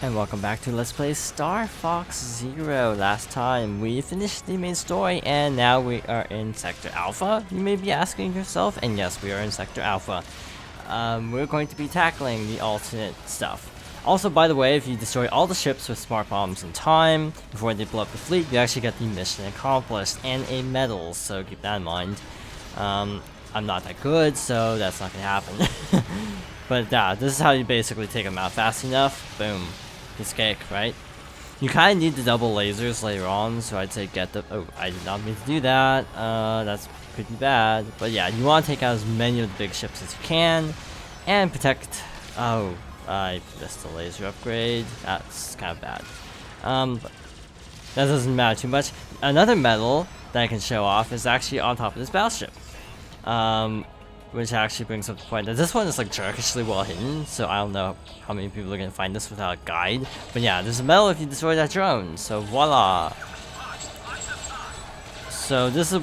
And welcome back to Let's Play Star Fox Zero. Last time we finished the main story and now we are in Sector Alpha, you may be asking yourself, and yes, we are in Sector Alpha. We're going to be tackling the alternate stuff. Also, by the way, if you destroy all the ships with smart bombs in time, before they blow up the fleet, you actually get the mission accomplished and a medal, so keep that in mind. I'm not that good, so that's not going to happen. But yeah, this is how you basically take them out fast enough. Boom. Piece of cake, right? You kind of need the double lasers later on, so I'd say get the... Oh, I did not mean to do that. That's pretty bad. But yeah, you want to take out as many of the big ships as you can. And protect... Oh, I missed the laser upgrade. That's kind of bad. But that doesn't matter too much. Another medal that I can show off is actually on top of this battleship. Which actually brings up the point that this one is like jerkishly well hidden, so I don't know how many people are gonna find this without a guide. But yeah, there's a medal if you destroy that drone, so voila! So this is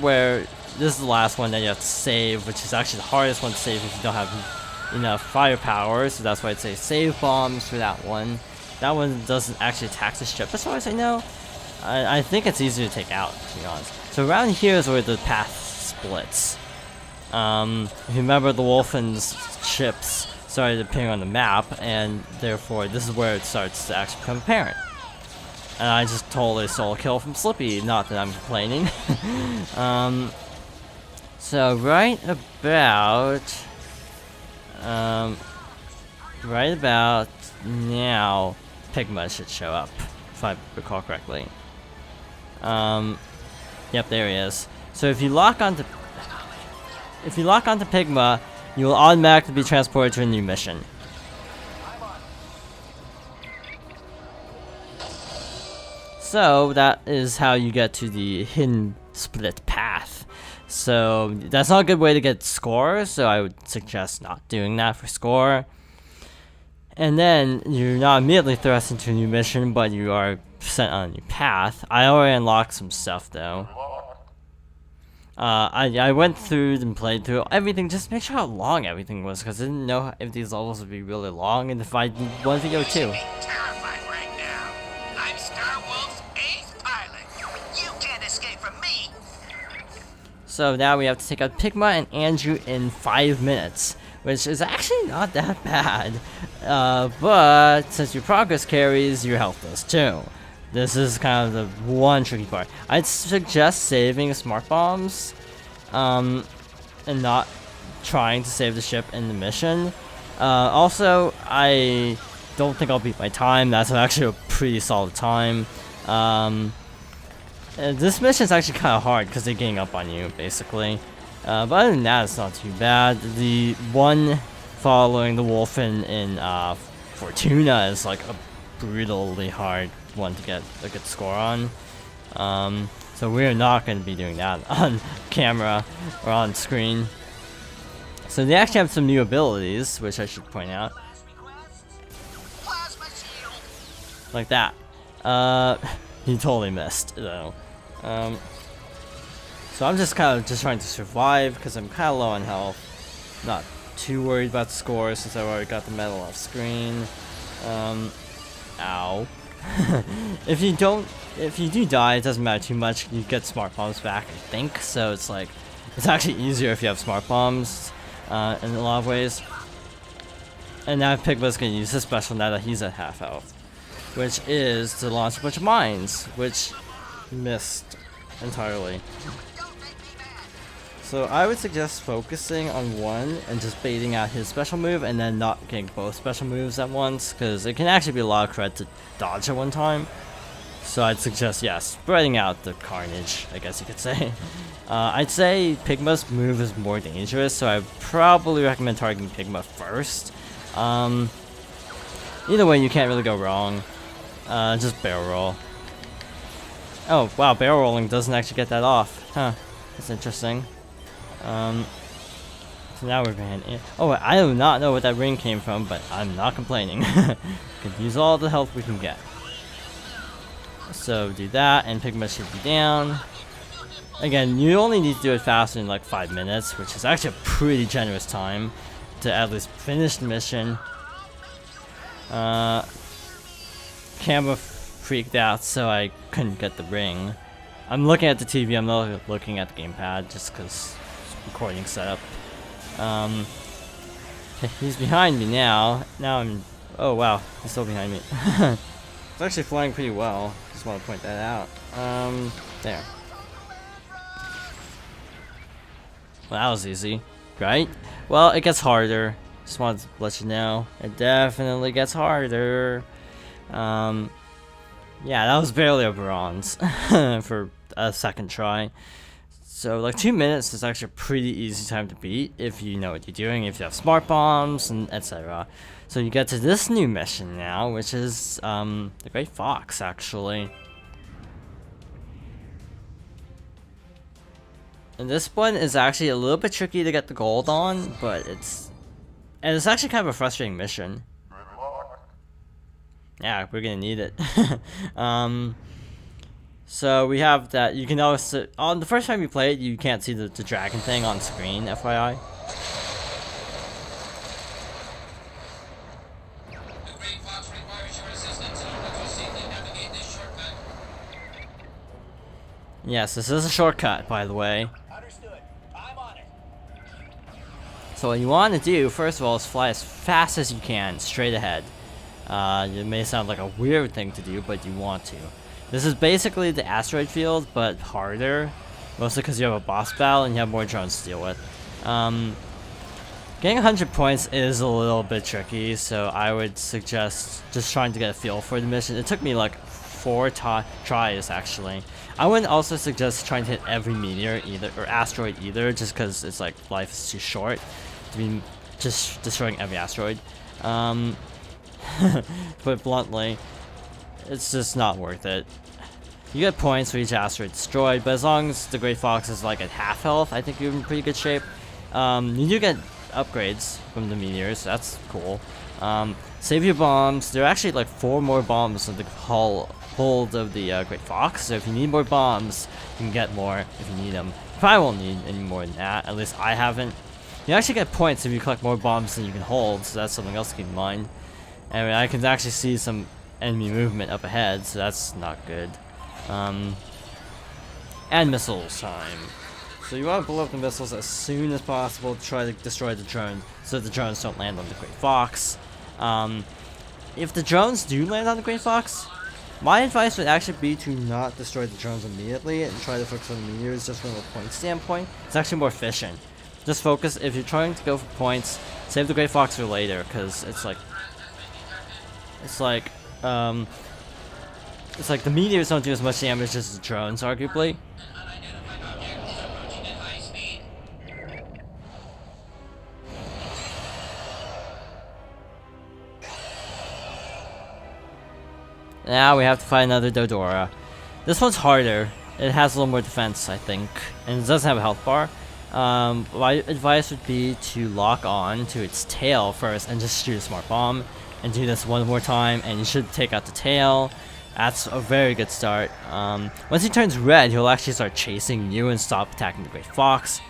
the last one that you have to save, which is actually the hardest one to save if you don't have enough firepower, so that's why I'd say save bombs for that one. That one doesn't actually attack the ship, as far as I know. I think it's easier to take out, to be honest. So around here is where the path splits. If you remember, the Wolfen's ships started appearing on the map, and therefore this is where it starts to actually become apparent. And I just totally stole a kill from Slippy, not that I'm complaining. So right about now, Pigma should show up, if I recall correctly. Yep, there he is. So if you lock onto Pigma, you will automatically be transported to a new mission. So that is how you get to the hidden split path. So that's not a good way to get score, so I would suggest not doing that for score. And then you're not immediately thrust into a new mission, but you are sent on a new path. I already unlocked some stuff though. I went through and played through everything just to make sure how long everything was, because I didn't know if these levels would be really long and if I did one video too. Terrified right now. I'm Star Wolf's ace pilot. You can't escape from me. So now we have to take out Pigma and Andrew in 5 minutes, which is actually not that bad. But since your progress carries, your health does too. This is kind of the one tricky part. I'd suggest saving smart bombs, and not trying to save the ship in the mission. Also, I don't think I'll beat my time. That's actually a pretty solid time. This mission is actually kind of hard because they're getting up on you, basically. But other than that, it's not too bad. The one following the Wolfen in Fortuna is like a brutally hard one to get a good score on. So we're not going to be doing that on camera or on screen. So they actually have some new abilities, which I should point out. Like that. He totally missed though. So I'm just kind of trying to survive because I'm kind of low on health. Not too worried about the score since I already got the medal off screen. Ow. If you do die, it doesn't matter too much. You get smart bombs back, I think. So it's like, it's actually easier if you have smart bombs in a lot of ways. And now Pigma's gonna use his special now that he's at half health, which is to launch a bunch of mines, which he missed entirely. So I would suggest focusing on one and just baiting out his special move and then not getting both special moves at once, because it can actually be a lot of cred to dodge at one time. So I'd suggest, yeah, spreading out the carnage, I guess you could say. I'd say Pigma's move is more dangerous, so I'd probably recommend targeting Pigma first. Either way, you can't really go wrong. Just barrel roll. Oh, wow, barrel rolling doesn't actually get that off. Huh, that's interesting. So now we're going in. Oh, I do not know what that ring came from, but I'm not complaining. Could use all the health we can get. So do that, and Pigma should be down. Again, you only need to do it faster than like 5 minutes, which is actually a pretty generous time to at least finish the mission. camera freaked out, so I couldn't get the ring. I'm looking at the TV, I'm not looking at the gamepad, just because recording setup. He's behind me now. Now I'm... Oh wow, he's still behind me. It's actually flying pretty well. Just want to point that out. There. Well, that was easy, right? Well, it gets harder. Just wanted to let you know. It definitely gets harder. Yeah, that was barely a bronze for a second try. So like 2 minutes is actually a pretty easy time to beat if you know what you're doing, if you have smart bombs and etc. So you get to this new mission now, which is the Great Fox actually. And this one is actually a little bit tricky to get the gold on, but it's actually kind of a frustrating mission. Yeah, we're gonna need it. So we have that. You can also on the first time you play it, you can't see the dragon thing on screen. FYI. The Great Fox requires your assistance in order to safely navigate this shortcut. Yes, this is a shortcut, by the way. Understood. I'm on it. So what you want to do, first of all, is fly as fast as you can, straight ahead. It may sound like a weird thing to do, but you want to. This is basically the asteroid field, but harder. Mostly because you have a boss battle and you have more drones to deal with. Getting 100 points is a little bit tricky, so I would suggest just trying to get a feel for the mission. It took me like 4 tries, actually. I wouldn't also suggest trying to hit every meteor either, or asteroid either, just because it's like life is too short to be just destroying every asteroid. Put bluntly, it's just not worth it. You get points for each asteroid destroyed, but as long as the Great Fox is like at half health, I think you're in pretty good shape. You do get upgrades from the meteors, so that's cool. Save your bombs. There are actually like 4 more bombs in the hold of the Great Fox, so if you need more bombs, you can get more if you need them. You probably won't need any more than that, at least I haven't. You actually get points if you collect more bombs than you can hold, so that's something else to keep in mind. Anyway, I can actually see some enemy movement up ahead, so that's not good. And missiles time. So you want to blow up the missiles as soon as possible to try to destroy the drone, so the drones don't land on the Great Fox. If the drones do land on the Great Fox, my advice would actually be to not destroy the drones immediately and try to focus on the meteors just from a point standpoint. It's actually more efficient. Just focus, if you're trying to go for points, save the Great Fox for later, because it's like the meteors don't do as much damage as the drones, arguably. Unidentified object is approaching at high speed. Now we have to find another Dodora. This one's harder. It has a little more defense, I think, and it doesn't have a health bar. My advice would be to lock on to its tail first and just shoot a smart bomb. And do this one more time, and you should take out the tail. That's a very good start. Once he turns red, he'll actually start chasing you and stop attacking the Great Fox.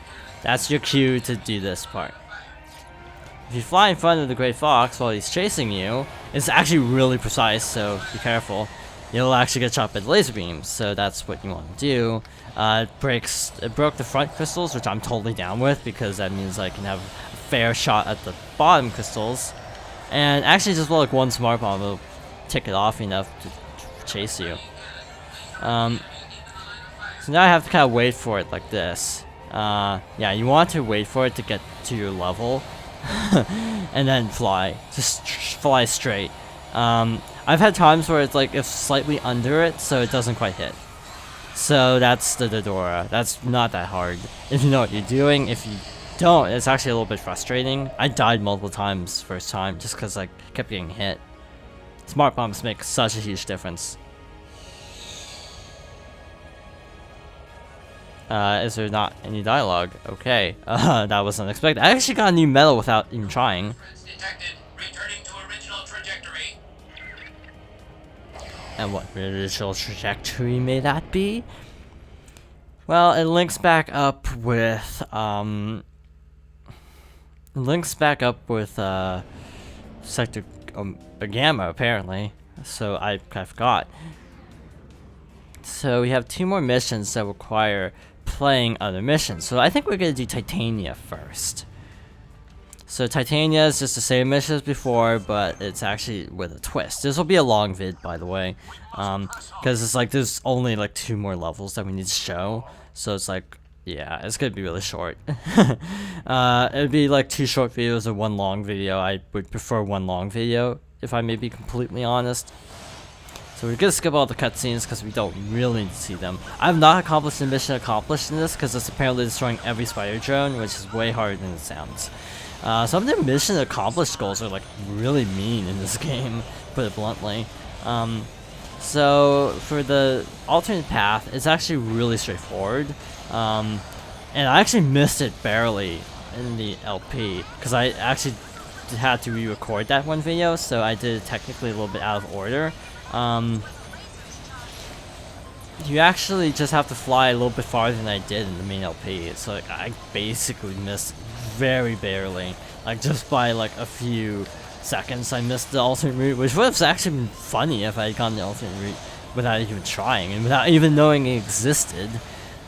That's your cue to do this part. If you fly in front of the Great Fox while he's chasing you, it's actually really precise, so be careful. You'll actually get shot by the laser beams, so that's what you want to do. It broke the front crystals, which I'm totally down with, because that means I can have a fair shot at the bottom crystals. And actually just like one smart bomb will tick it off enough to chase you. So now I have to kind of wait for it like this. Yeah, you want to wait for it to get to your level. And then fly. Just fly straight. I've had times where it's like it's slightly under it, so it doesn't quite hit. So that's the Dodora. That's not that hard. If you know what you're doing, if you don't, it's actually a little bit frustrating. I died multiple times first time just because I kept getting hit. Smart bombs make such a huge difference. Is there not any dialogue? Okay, that was unexpected. I actually got a new medal without even trying. Detected. Returning to original trajectory. And what original trajectory may that be? Well, it links back up with, Sector Gamma, apparently. So I forgot. So we have 2 more missions that require playing other missions. So I think we're gonna do Titania first. So Titania is just the same mission as before, but it's actually with a twist. This will be a long vid, by the way, because it's like there's only like 2 more levels that we need to show. So it's like, yeah, it's gonna be really short. It'd be like 2 short videos or 1 long video. I would prefer 1 long video, if I may be completely honest. So we're gonna skip all the cutscenes because we don't really need to see them. I have not accomplished the mission accomplished in this because it's apparently destroying every spider drone, which is way harder than it sounds. Some of the mission accomplished goals are like really mean in this game, put it bluntly. So for the alternate path, it's actually really straightforward. And I actually missed it barely in the LP because I actually had to re-record that one video, so I did it technically a little bit out of order. You actually just have to fly a little bit farther than I did in the main LP. So like, I basically missed very barely, like just by like a few seconds. I missed the alternate route, which would have actually been funny if I had gone the alternate route without even trying and without even knowing it existed.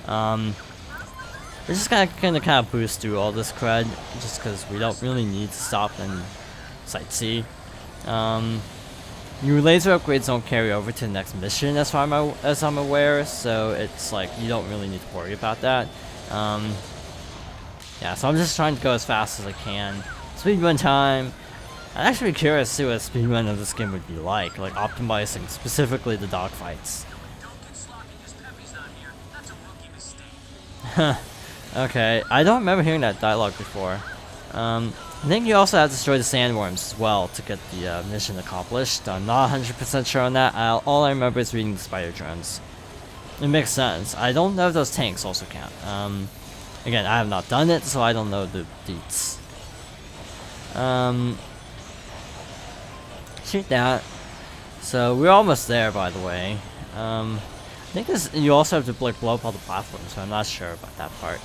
We're just gonna boost through all this crud, just because we don't really need to stop and sightsee. New laser upgrades don't carry over to the next mission as far as I'm aware, so it's like you don't really need to worry about that. Yeah, so I'm just trying to go as fast as I can. Speedrun time. I'm actually curious to see what a speedrun of this game would be like optimizing specifically the dogfights. Okay, I don't remember hearing that dialogue before. I think you also have to destroy the sandworms as well to get the mission accomplished. I'm not 100% sure on that. All I remember is reading the spider drones. It makes sense. I don't know if those tanks also count. Again, I have not done it, so I don't know the deets. Shoot that. So we're almost there, by the way. I think you also have to blow up all the platforms, so I'm not sure about that part.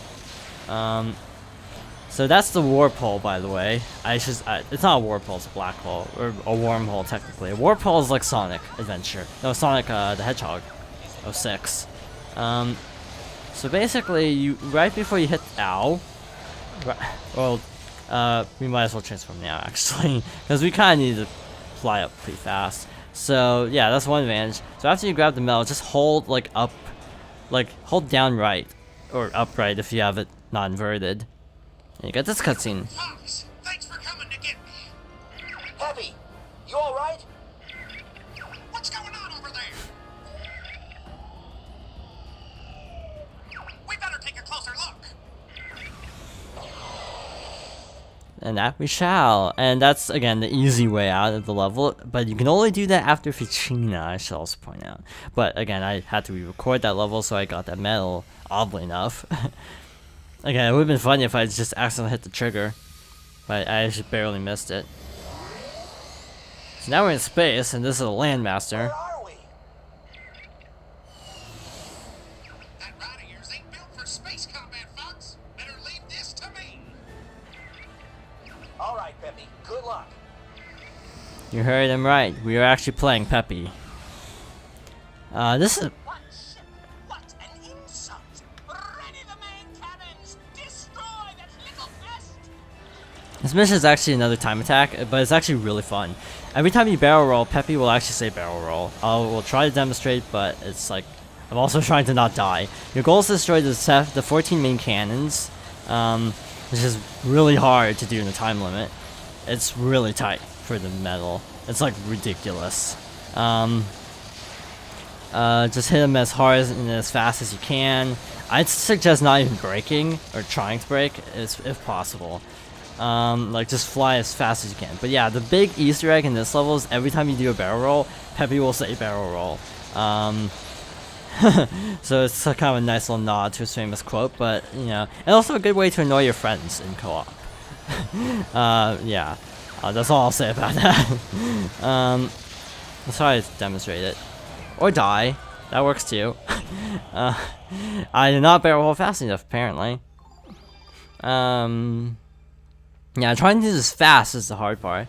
So that's the warp hole, by the way. It's not a warp hole, it's a black hole, or a wormhole technically. A warp hole is like Sonic Adventure. No, Sonic the Hedgehog 06. So basically, right before you hit we might as well transform now actually, because we kind of need to fly up pretty fast. So yeah, that's one advantage. So after you grab the medal, just hold hold down right, or upright if you have it not inverted. And you get this cutscene. Fox, thanks for coming to get me. Peppy, you alright? What's going on over there? We better take a closer look. And that we shall. And that's, again, the easy way out of the level. But you can only do that after Ficina, I should also point out. But, again, I had to re-record that level, so I got that medal, oddly enough. Again, it would have been funny if I just accidentally hit the trigger. But I actually barely missed it. So now we're in space, and this is a landmaster. Where are we? That ride of yours ain't built for space combat, Fox. Better leave this to me. Alright, Peppy, good luck. You heard him right. We are actually playing Peppy. This is... What ship? What an insult! Ready the main cannons! Destroy that little pest! This mission is actually another time attack, but it's actually really fun. Every time you barrel roll, Peppy will actually say barrel roll. We'll try to demonstrate, but it's like, I'm also trying to not die. Your goal is to destroy the 14 main cannons, which is really hard to do in the time limit. It's really tight for the medal. It's like ridiculous. Just hit them as hard and as fast as you can. I'd suggest not even braking or trying to brake, if possible. Like just fly as fast as you can. But yeah, the big Easter egg in this level is every time you do a barrel roll, Peppy will say barrel roll. So it's kind of a nice little nod to his famous quote, but you know, and also a good way to annoy your friends in co-op. Yeah, that's all I'll say about that. Let's try to demonstrate it. Or die. That works too. I did not barrel roll fast enough, apparently. Yeah, trying to do this fast is the hard part.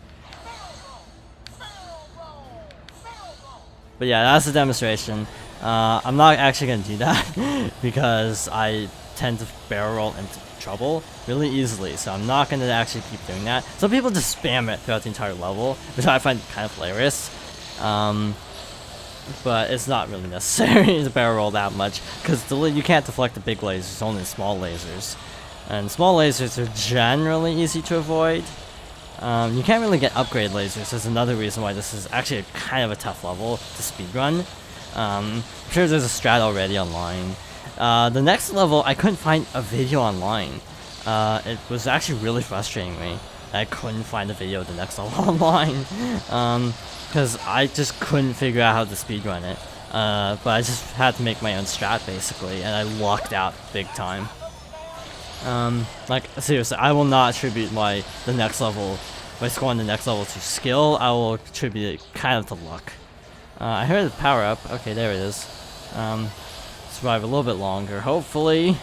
But yeah, that's a demonstration. I'm not actually gonna do that because I tend to barrel roll into trouble really easily, so I'm not gonna actually keep doing that. Some people just spam it throughout the entire level, which I find kind of hilarious. But it's not really necessary to barrel roll that much because you can't deflect the big lasers, only small lasers. And small lasers are generally easy to avoid. You can't really get upgrade lasers. There's another reason why this is actually kind of a tough level to speedrun. I'm sure there's a strat already online. The next level, I couldn't find a video online. It was actually really frustrating me. I couldn't find a video of the next level online. Because I just couldn't figure out how to speedrun it. But I just had to make my own strat basically, and I lucked out big time. Like seriously, I will not attribute my score on the next level to skill. I will attribute it kind of to luck. I heard the power up. Okay, there it is. Survive a little bit longer, hopefully.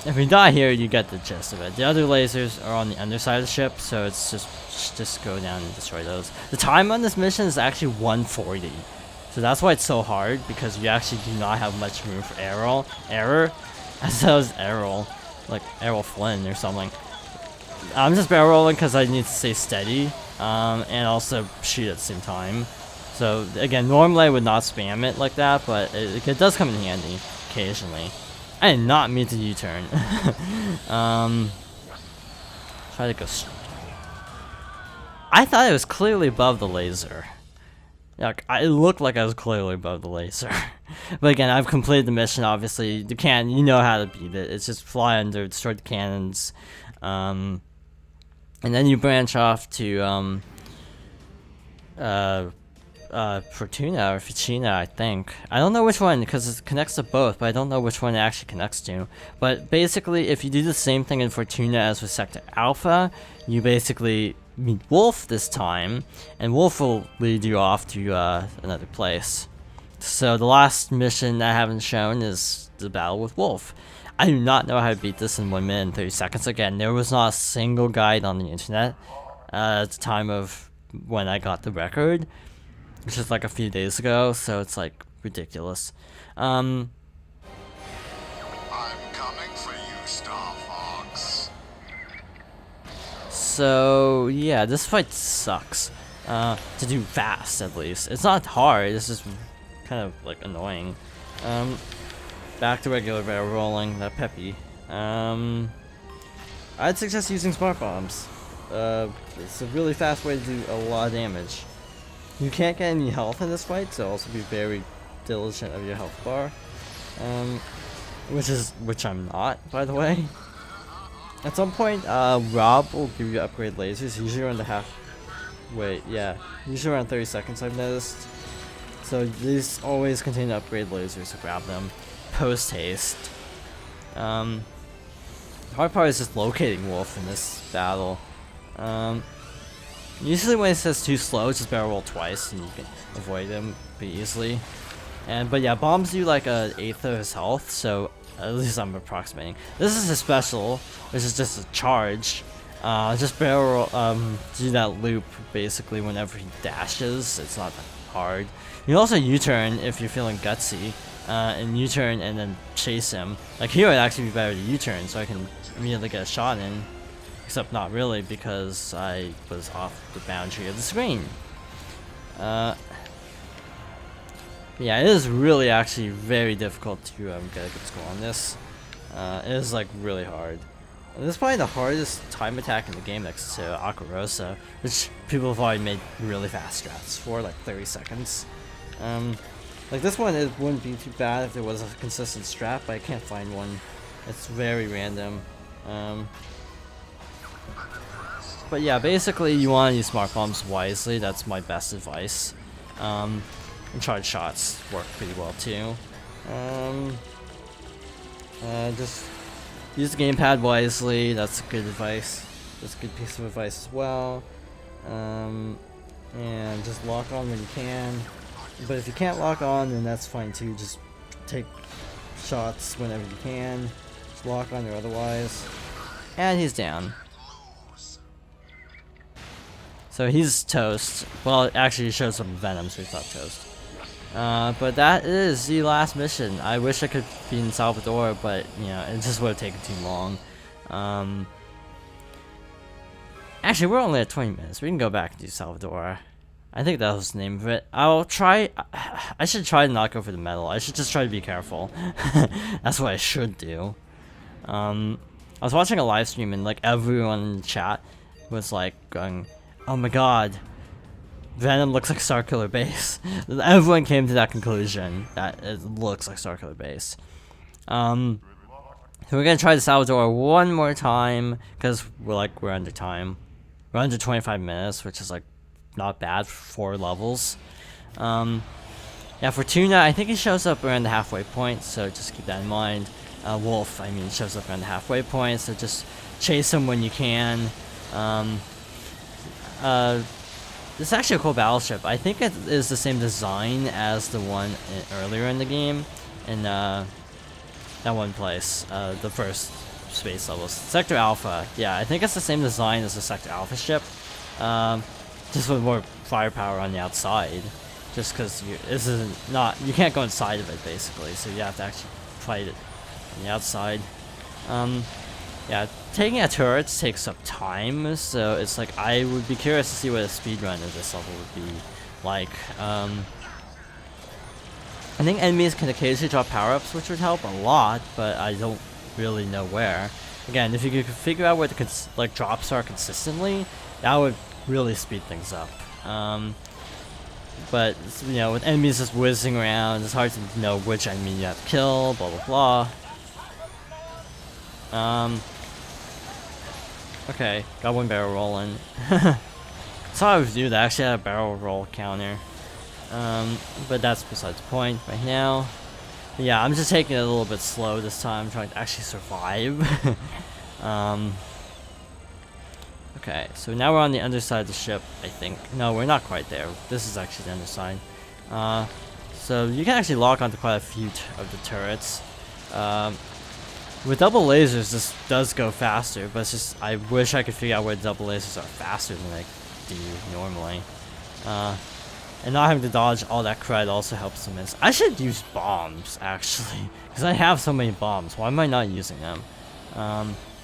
If we die here, you get the gist of it. The other lasers are on the underside of the ship, so it's just go down and destroy those. The time on this mission is actually 140. So that's why it's so hard, because you actually do not have much room for error. As well as Errol, like Errol Flynn or something. I'm just barrel rolling because I need to stay steady, and also shoot at the same time. So again, normally I would not spam it like that, but it does come in handy occasionally. I did not mean to U-turn. Try to go. I thought it was clearly above the laser. Like, it looked like I was clearly above the laser. But again, I've completed the mission, obviously. You know how to beat it. It's just fly under, destroy the cannons. And then you branch off to, Fortuna or Ficina, I think. I don't know which one, because it connects to both, but I don't know which one it actually connects to. But basically, if you do the same thing in Fortuna as with Sector Alpha, you basically meet Wolf this time, and Wolf will lead you off to another place. So the last mission I haven't shown is the battle with Wolf. I do not know how to beat this in 1 minute and 30 seconds. Again, there was not a single guide on the internet at the time of when I got the record, which is like a few days ago, so it's like ridiculous. I'm coming for you, Star Fox. So yeah, this fight sucks. To do fast, at least. It's not hard, it's just kind of like annoying. Back to regular barrel rolling, that peppy. I'd suggest using smart bombs. It's a really fast way to do a lot of damage. You can't get any health in this fight, so also be very diligent of your health bar. Which I'm not, by the way. At some point, Rob will give you upgrade lasers, usually around usually around 30 seconds, I've noticed. So these always contain upgrade lasers, so grab them post haste. The hard part is just locating Wolf in this battle. Usually when it says too slow, just barrel roll twice and you can avoid them pretty easily. But yeah, bombs do like an 1/8 of his health, so at least I'm approximating. This is his special, which is just a charge. Just barrel do that loop basically whenever he dashes. It's not that hard. You can also U-turn if you're feeling gutsy, and U-turn and then chase him. Like here, it'd actually be better to U-turn so I can immediately get a shot in. Except not really, because I was off the boundary of the screen. Yeah, it is really actually very difficult to get a good score on this. It is like really hard. This is probably the hardest time attack in the game next to Akarosa, which people have already made really fast strats for, like 30 seconds. Like this one, it wouldn't be too bad if there was a consistent strat, but I can't find one. It's very random. But yeah, basically you want to use smart bombs wisely. That's my best advice. And charge shots work pretty well too. Just use the gamepad wisely. That's good advice. That's a good piece of advice as well. And just lock on when you can. But if you can't lock on, then that's fine too. Just take shots whenever you can. Just lock on or otherwise. And he's down. So he's toast. Well, actually he showed some venom, so he's not toast. But that is the last mission. I wish I could be in Salvadora, but you know, it just would have taken too long. Actually, we're only at 20 minutes. We can go back and do Salvadora. I think that was the name of it. I'll try. I should try to not go for the medal. I should just try to be careful. That's what I should do. I was watching a live stream and like everyone in the chat was like going, "Oh my god, Venom looks like Starkiller Base." Everyone came to that conclusion that it looks like Starkiller Base. So we're gonna try the Salvador one more time because we're under time. We're under 25 minutes, which is like not bad for 4 levels. Yeah, for Tuna, I think he shows up around the halfway point, so just keep that in mind. Wolf, I mean, shows up around the halfway point, so just chase him when you can. This is actually a cool battleship. I think it is the same design as the one earlier in the game, in that one place, the first space levels. Sector Alpha, yeah, I think it's the same design as the Sector Alpha ship, just with more firepower on the outside. Just because you can't go inside of it basically, so you have to actually fight it on the outside. Yeah, taking out turrets takes up time, so it's like I would be curious to see what a speedrun of this level would be like. I think enemies can occasionally drop power-ups, which would help a lot, but I don't really know where. Again, if you could figure out where the drops are consistently, that would really speed things up. But you know, with enemies just whizzing around, it's hard to know which enemy you have to kill. Blah blah blah. Okay, got one barrel rolling. That's how I would do that. I actually had a barrel roll counter. But that's besides the point right now. But yeah, I'm just taking it a little bit slow this time, trying to actually survive. Okay, so now we're on the underside of the ship, I think. No, we're not quite there. This is actually the underside. So you can actually lock onto quite a few of the turrets. With double lasers, this does go faster, but it's just, I wish I could figure out where double lasers are faster than I do normally. And not having to dodge all that crud also helps immensely. I should use bombs, actually, because I have so many bombs. Why am I not using them?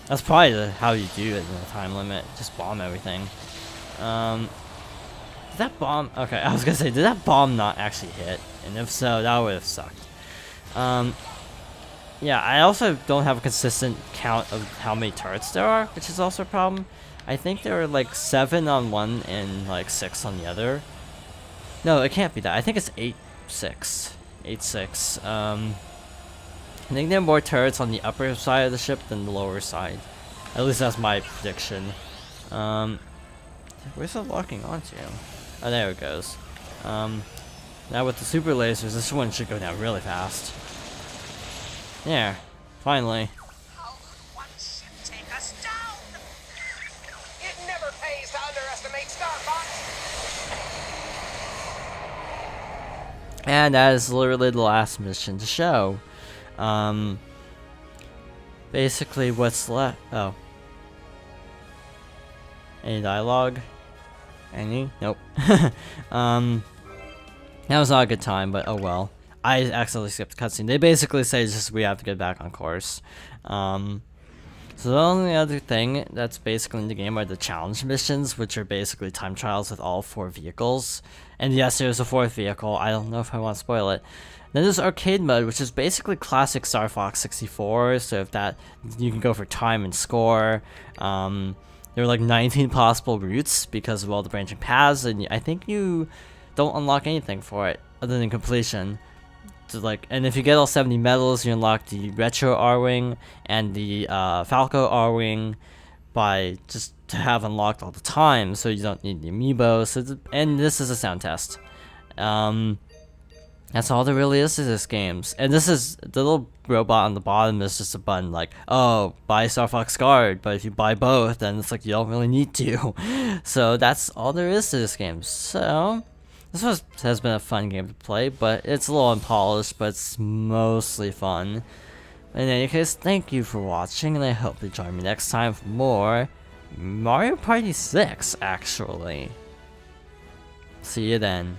That's probably how you do it in the time limit. Just bomb everything. Did that bomb... Okay, I was gonna say, did that bomb not actually hit? And if so, that would have sucked. Yeah, I also don't have a consistent count of how many turrets there are, which is also a problem. I think there are like 7 on one and like 6 on the other. No, it can't be that. I think it's 8-6. 8-6. I think there are more turrets on the upper side of the ship than the lower side. At least that's my prediction. Where's it locking onto? Oh, there it goes. Now with the super lasers, this one should go down really fast. There. Finally. Oh, one ship take us down! It never pays to underestimate Star Fox. And that is literally the last mission to show. Basically what's left. Oh. Any dialogue? Any? Nope. That was not a good time, but oh well. I accidentally skipped the cutscene. They basically say just we have to get back on course. So the only other thing that's basically in the game are the challenge missions, which are basically time trials with all 4 vehicles. And yes, there's a 4th vehicle. I don't know if I want to spoil it. Then there's arcade mode, which is basically classic Star Fox 64. So if that, you can go for time and score. There are like 19 possible routes because of all the branching paths, and I think you don't unlock anything for it other than completion. So and if you get all 70 medals, you unlock the Retro R-Wing and the Falco R-Wing by just to have unlocked all the time, so you don't need the amiibo. So and this is a sound test. That's all there really is to this game. And this is the little robot on the bottom is just a button like, oh, buy Star Fox Guard, but if you buy both, then it's like you don't really need to. So that's all there is to this game. So this has been a fun game to play, but it's a little unpolished, but it's mostly fun. In any case, thank you for watching, and I hope you join me next time for more Mario Party 6, actually. See you then.